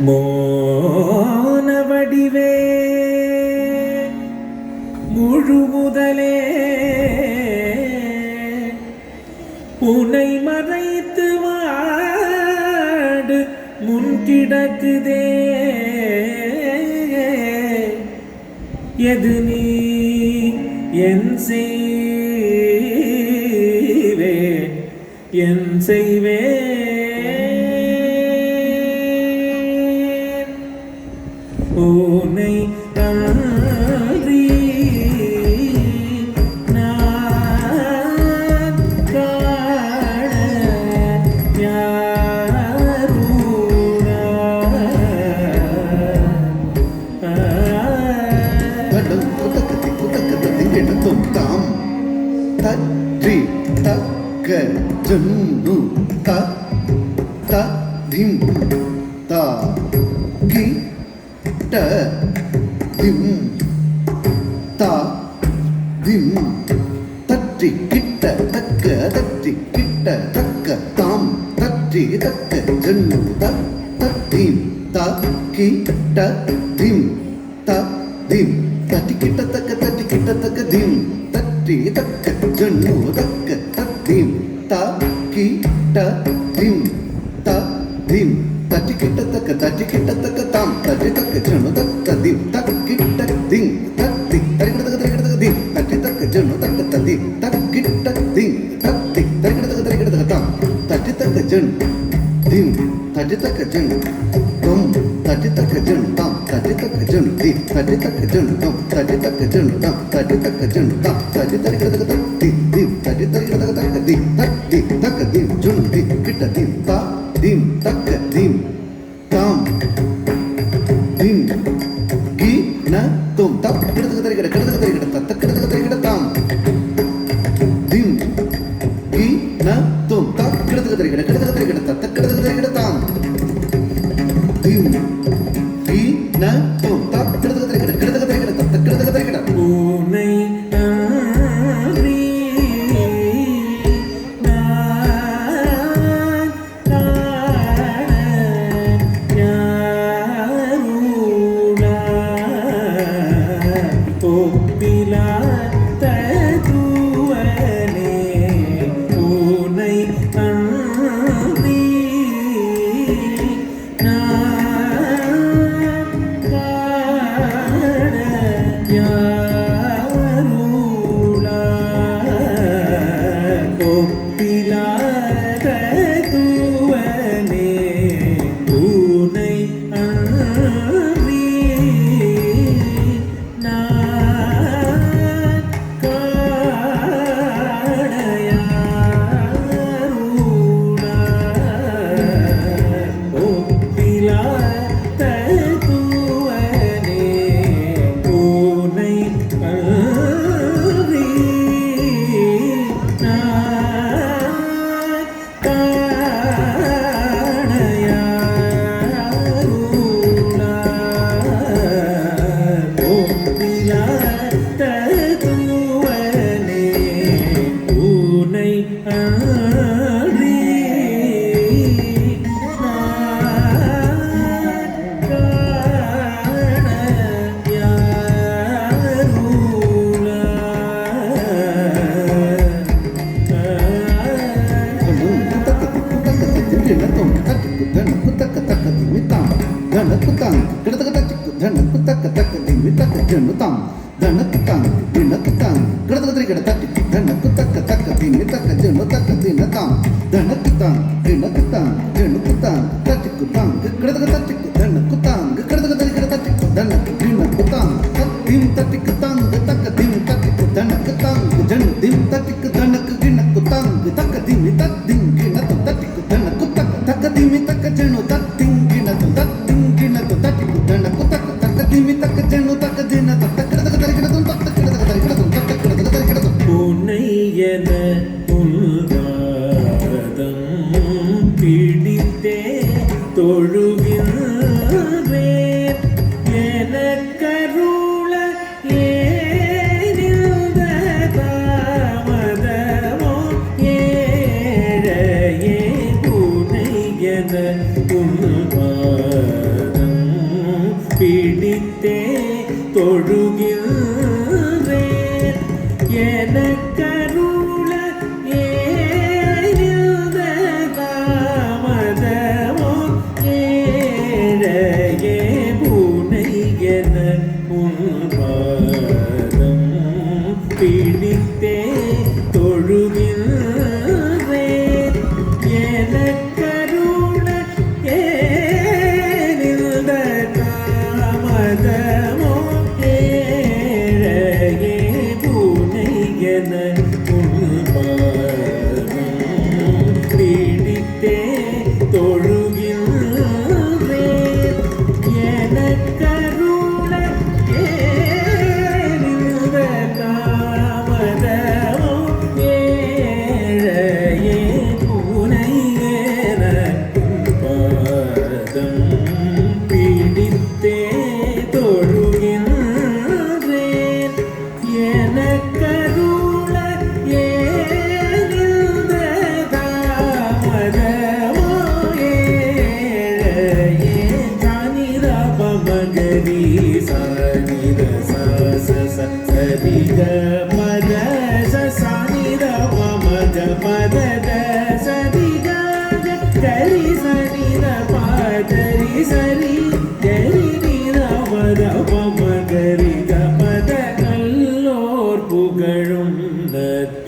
மோன வடிவே முழு முதலே உனை மறைத்து வாடு முன்கிடக்குதே எது நீ என் செய்வே உனை அன்றி நான் காண யாருடா தாம் தற்றி தக்க ஜன்னு திம் தா கி ட திம் தா திம் தற்றி கிட்ட தக்க தற்றி கிட்ட தக்க தாம் தற்றி தக்க ஜன்னு தீம் தா கி ட திம் தா திம் தட்டி கிட்ட தக்க திம் தற்றி தக்க ஜன்னு தக்க தீம் தா கி ட திம் தா திம் தட்டி கிட்ட தக்க தாம் தட்டி தக்க ஜன்னு தக்க திம் தக்கிட்ட திம் தத்தி தரிக்கிட்ட திம் தட்டி தக்க ஜன்னு தக்க திம் தக்கிட்ட திம் தத்தி தரிக்கிட்ட தாம் தட்டி தக்க ஜன் திம் தட்டி தக்க ஜன் தம் தட்டி தக்க ஜன் தாம் தட்டி தக்க ஜன் திம் தட்டி தக்க ஜன் தம் தட்டி தக்க ஜன் தாம் தட்டி தக்க ஜன் தாம் தட்டி தரிக்கிட்ட தத்தி திம் தட்டி தரிக்கிட்ட தக்க திம் தத்தி தக்க திம் ஜன் திம் கிட்ட திம் தா திம் தக்க திம் தாம் திம் கி ந தும் தப் கிடத்துக்கு தரிக்கிட்ட தத்த கிடத்துக்கு தரிக்கிட்ட தாம் திம் கி ந தும் தப் கிடத்துக்கு தரிக்கிட்ட தத்த கிடத்துக்கு தரிக்கிட்ட தாம் திம் கி ந தும் தப் கிடத்துக்கு தரிக்கிட்ட தத்த கிடத்துக்கு தரிக்கிட்ட உனை அன்றி நான் காண யாருடா ஒப்பிலாத தூவனே உனை அன்றி நான் காண யாருடா ஒப்பிலாத தூவனே உனை அன்றி நான் காண யாருடா ஒப்பிலாத தூவனே உனை அன்றி நான் காண யாருடா ஒப்பிலாத தூவனே உனை அன்றி நான் காண உன்னை என உள்வாதம் பிடித்தே தொழுகின்றேன் எனக்கருள ஏனிந்த தாமதமோ ஏழையே உன்னை என உள்வாதம்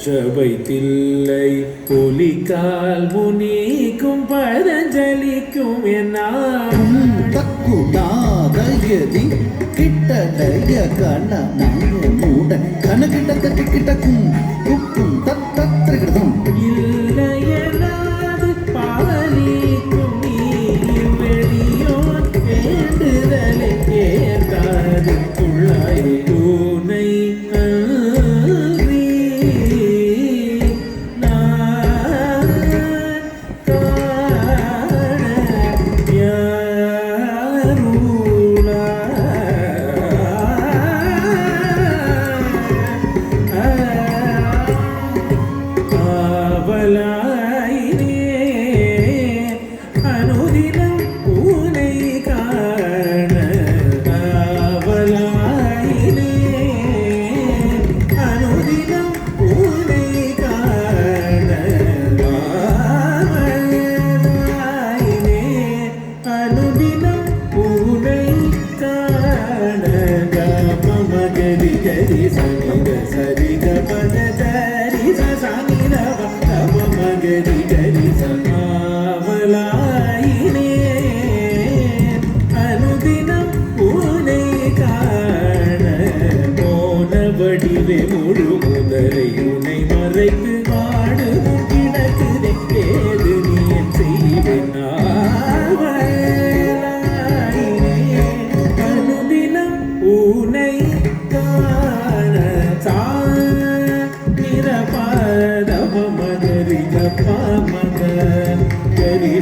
சபை தில்லை புலிகால் முனிக்கும் பதஞ்சலிக்கும் தக்குடாதயதி கிட்டடைய கண மூட கணக்கிட்ட கட்டிக்கிட்டக்கும் குக்கும் தத்திருக்கிறதும் இல்லையலாது பாலிக்கும் நீ வெளியோ வேண்டுதலை கேட்டாது துள்ளாய் பூனை முழு முதலை உனை மறைத்து மாடு கிடக்குதே ஏது நீ என் செய்வேன் அனுதினம் உனை காண நிரபாதம மகரி கப்பா மக கரி